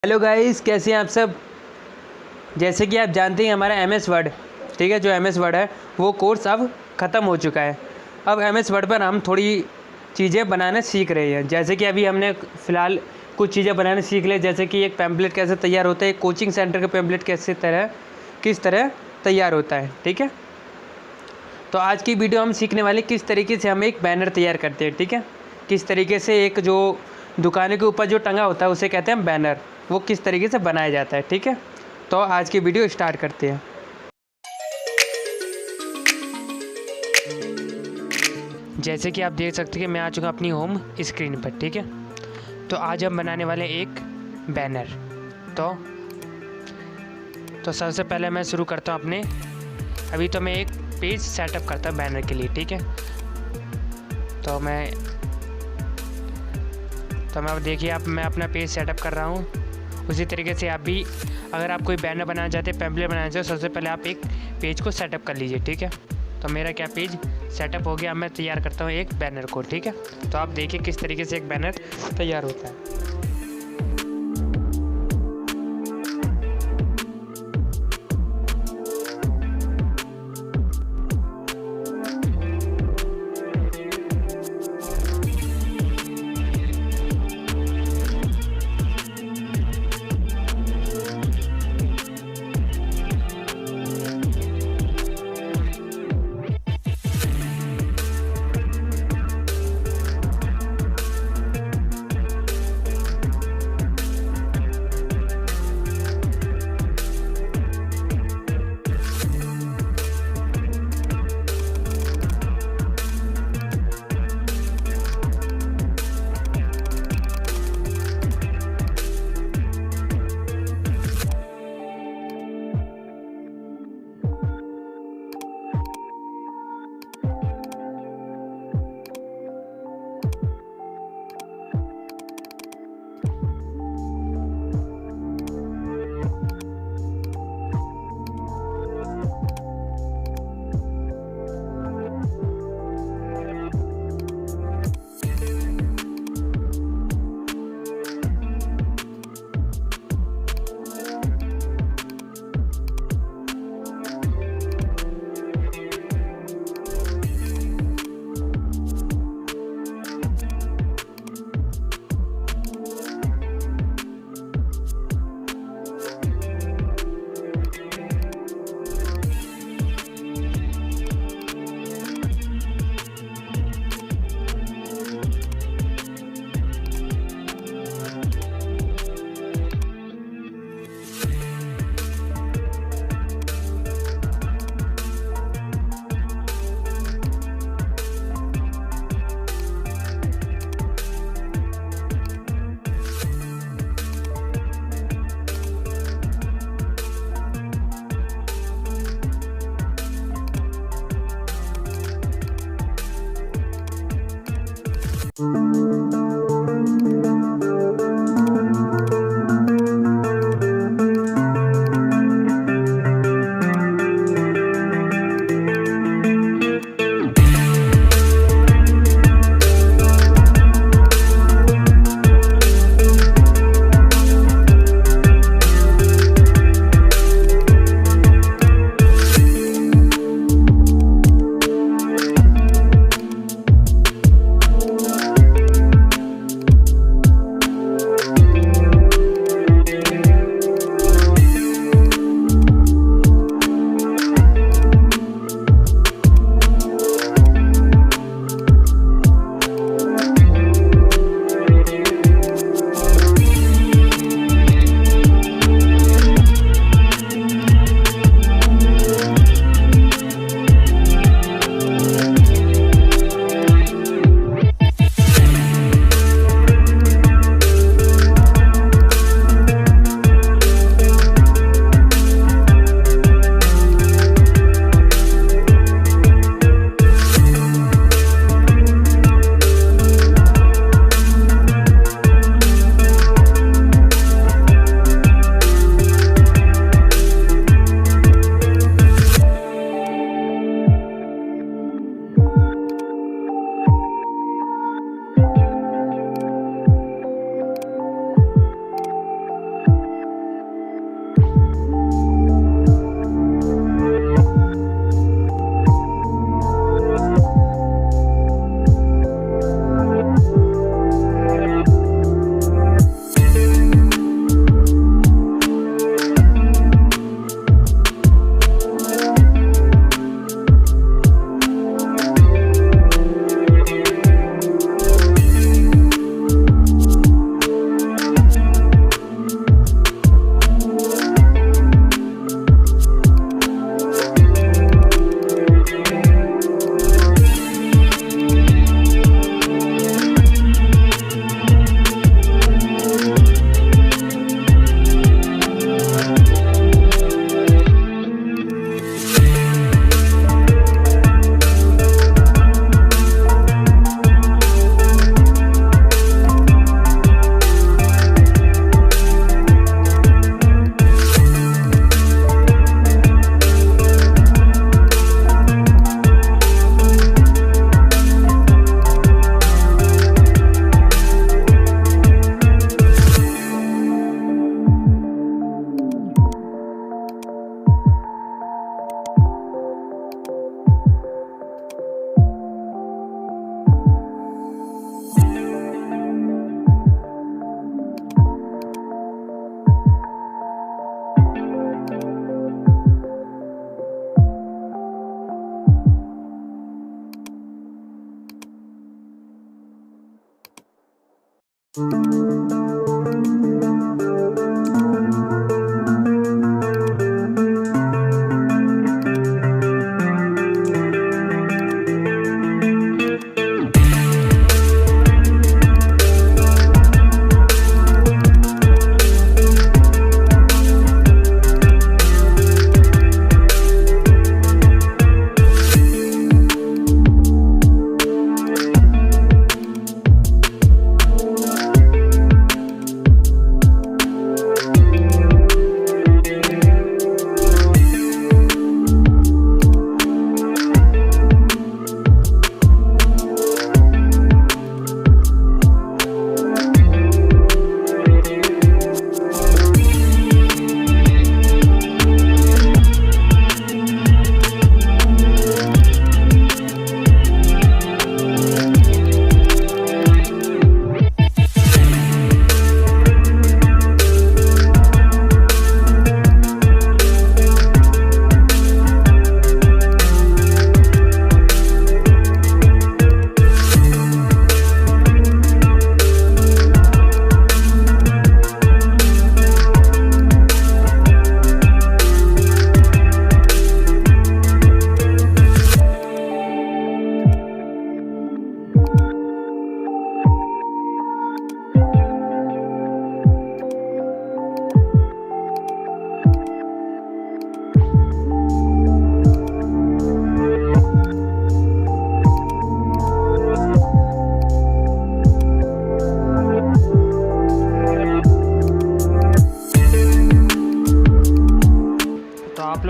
Hello guys, कैसे हैं आप सब। जैसे कि आप जानते हैं हमारा एमएस वर्ड, ठीक है, जो एमएस वर्ड है वो कोर्स अब ख़त्म हो चुका है। अब एमएस वर्ड पर हम थोड़ी चीज़ें बनाना सीख रहे हैं। जैसे कि अभी हमने फ़िलहाल कुछ चीज़ें बनाना सीख ली, जैसे कि एक पैम्पलेट कैसे तैयार होता है, एक कोचिंग सेंटर का पैम्पलेट किस तरह तैयार होता है, ठीक है। तो आज की वीडियो हम सीखने वाले किस तरीके से हम एक बैनर तैयार करते हैं, ठीक है। किस तरीके से एक जो दुकान के ऊपर जो टंगा होता है उसे कहते हैं बैनर, वो किस तरीके से बनाया जाता है, ठीक है। तो आज की वीडियो स्टार्ट करते हैं। जैसे कि आप देख सकते हैं कि मैं आ चुका अपनी होम स्क्रीन पर, ठीक है। तो आज हम बनाने वाले एक बैनर। तो सबसे पहले मैं शुरू करता हूँ अभी तो मैं एक पेज सेटअप करता हूँ बैनर के लिए, ठीक है। तो अब देखिए, मैं अपना पेज सेटअप कर रहा हूँ। उसी तरीके से आप भी, अगर आप कोई बैनर बनाना चाहते हैं, पैम्पलेट बनाना चाहते हैं, सबसे पहले आप एक पेज को सेटअप कर लीजिए, ठीक है। तो मेरा क्या पेज सेटअप हो गया। अब मैं तैयार करता हूँ एक बैनर को, ठीक है। तो आप देखिए किस तरीके से एक बैनर तैयार होता है।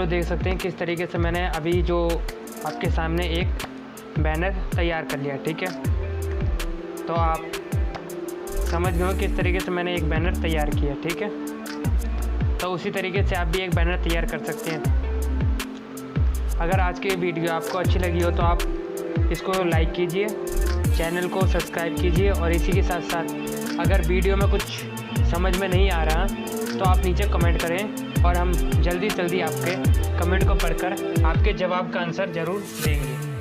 लोग देख सकते हैं किस तरीके से मैंने अभी जो आपके सामने एक बैनर तैयार कर लिया, ठीक है। तो आप समझ गए हो किस तरीके से मैंने एक बैनर तैयार किया, ठीक है। तो उसी तरीके से आप भी एक बैनर तैयार कर सकते हैं। अगर आज की वीडियो आपको अच्छी लगी हो तो आप इसको लाइक कीजिए, चैनल को सब्सक्राइब कीजिए, और इसी के साथ साथ अगर वीडियो में कुछ समझ में नहीं आ रहा तो आप नीचे कमेंट करें और हम जल्दी आपके कमेंट को पढ़कर आपके जवाब का आंसर ज़रूर देंगे।